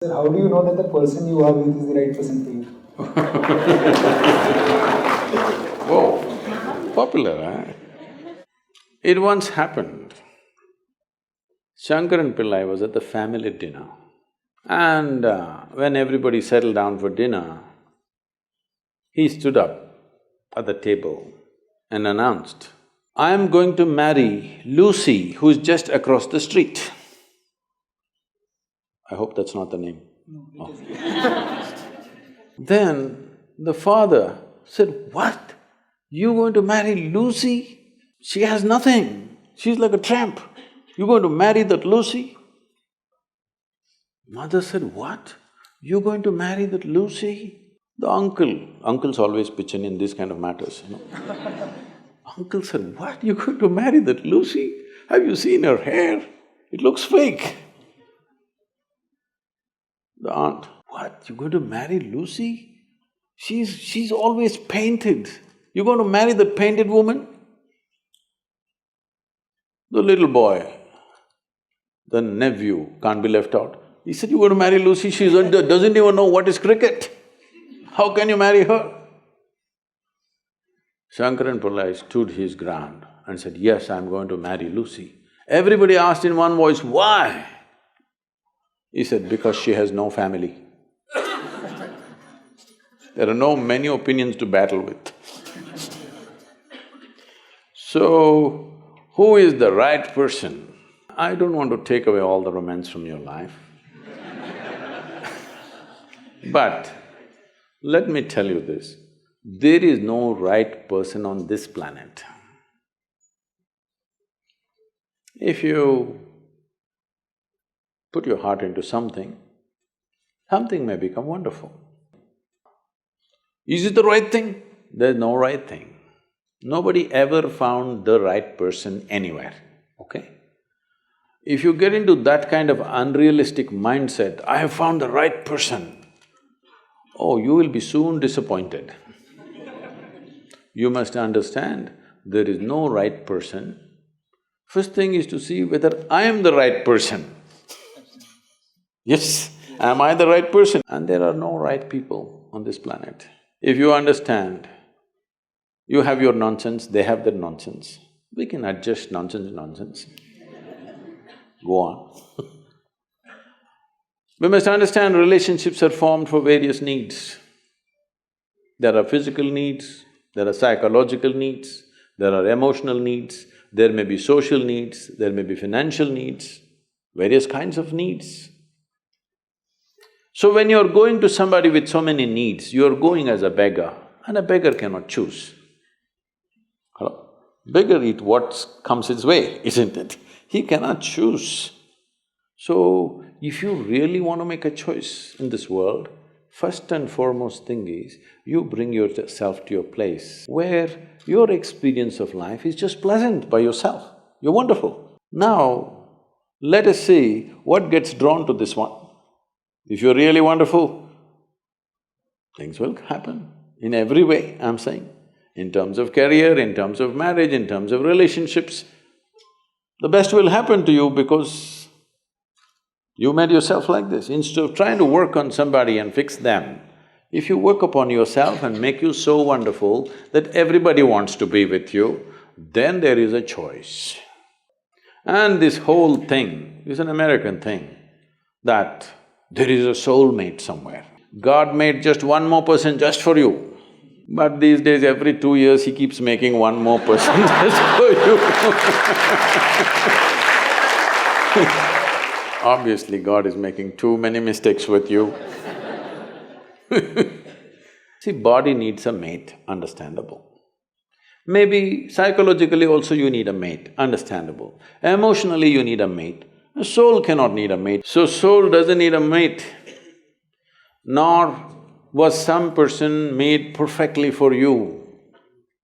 Sir, how do you know that the person you are with is the right person for you? Whoa, popular, huh? It once happened. Shankaran Pillai was at the family dinner, and when everybody settled down for dinner, he stood up at the table and announced, "I am going to marry Lucy, who's just across the street." I hope that's not the name. No, it is. Then the father said, "What? You going to marry Lucy? She has nothing. She's like a tramp. You going to marry that Lucy?" Mother said, "What? You going to marry that Lucy?" The uncles always pitch in this kind of matters, you know. Uncle said, "What? You going to marry that Lucy? Have you seen her hair? It looks fake." The aunt, "What? You going to marry Lucy? She's always painted. You going to marry that painted woman?" The little boy, the nephew, can't be left out. He said, "You going to marry Lucy? She doesn't even know what is cricket. How can you marry her?" Shankaran Pillai stood his ground and said, "Yes, I'm going to marry Lucy." Everybody asked in one voice, "Why?" He said, "Because she has no family." There are no many opinions to battle with. So, who is the right person? I don't want to take away all the romance from your life. But let me tell you this, there is no right person on this planet. If you put your heart into something, something may become wonderful. Is it the right thing? There's no right thing. Nobody ever found the right person anywhere, okay? If you get into that kind of unrealistic mindset, "I have found the right person," oh, you will be soon disappointed. You must understand, there is no right person. First thing is to see whether I am the right person. Yes, am I the right person? And there are no right people on this planet. If you understand, you have your nonsense, they have their nonsense, we can adjust nonsense. Go on. We must understand relationships are formed for various needs. There are physical needs, there are psychological needs, there are emotional needs, there may be social needs, there may be financial needs, various kinds of needs. So when you're going to somebody with so many needs, you're going as a beggar, and a beggar cannot choose. Hello? Beggar eat what comes his way, isn't it? He cannot choose. So, if you really want to make a choice in this world, first and foremost thing is, you bring yourself to your place where your experience of life is just pleasant by yourself. You're wonderful. Now, let us see what gets drawn to this one. If you're really wonderful, things will happen in every way, I'm saying. In terms of career, in terms of marriage, in terms of relationships, the best will happen to you because you made yourself like this. Instead of trying to work on somebody and fix them, if you work upon yourself and make you so wonderful that everybody wants to be with you, then there is a choice. And this whole thing is an American thing, that there is a soulmate somewhere. God made just one more person just for you. But these days, every 2 years, he keeps making one more person just for you. Obviously, God is making too many mistakes with you. See, body needs a mate, understandable. Maybe psychologically also you need a mate, understandable. Emotionally you need a mate. A soul cannot need a mate. So soul doesn't need a mate, nor was some person made perfectly for you,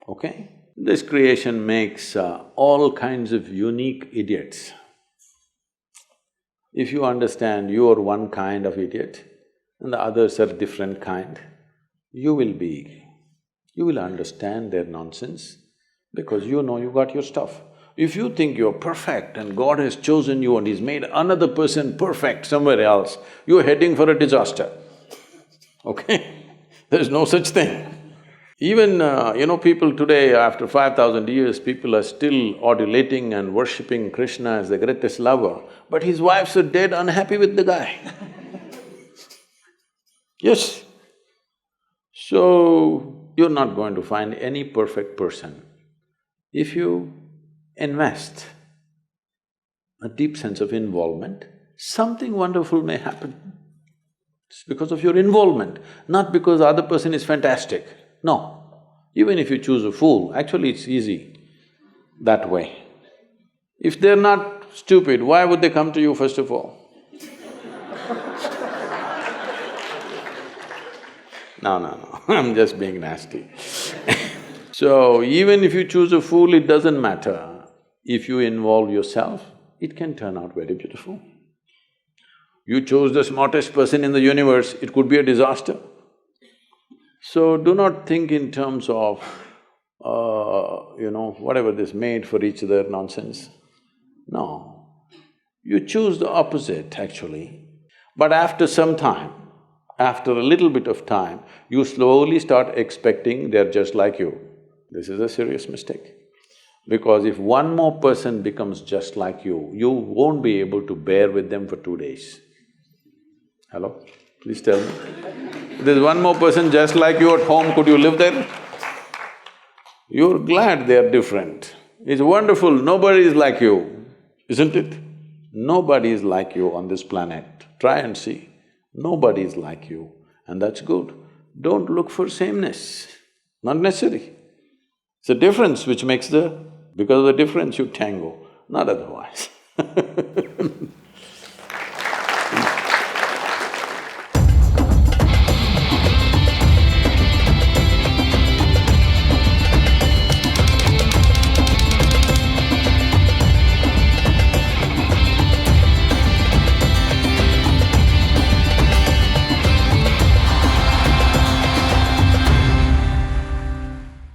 okay? This creation makes all kinds of unique idiots. If you understand you are one kind of idiot and the others are different kind, you will understand their nonsense because you know you got your stuff. If you think you're perfect and God has chosen you and He's made another person perfect somewhere else, you're heading for a disaster, okay? There's no such thing. Even, people today, after 5,000 years, people are still adulating and worshipping Krishna as the greatest lover, but his wives are dead unhappy with the guy. Yes. So, you're not going to find any perfect person. If you invest a deep sense of involvement, something wonderful may happen. It's because of your involvement, not because the other person is fantastic. No. Even if you choose a fool, actually it's easy that way. If they're not stupid, why would they come to you first of all? No, I'm just being nasty. So, even if you choose a fool, it doesn't matter. If you involve yourself, it can turn out very beautiful. You chose the smartest person in the universe, it could be a disaster. So, do not think in terms of, whatever this made for each other nonsense. No. You choose the opposite, actually. But after some time, after a little bit of time, you slowly start expecting they're just like you. This is a serious mistake. Because if one more person becomes just like you won't be able to bear with them for 2 days. Hello? Please tell me. There's one more person just like you at home, could you live there? You're glad they're different. It's wonderful, nobody is like you, isn't it? Nobody is like you on this planet. Try and see. Nobody is like you, and that's good. Don't look for sameness, not necessary. It's the difference which makes the… because of the difference you tango, not otherwise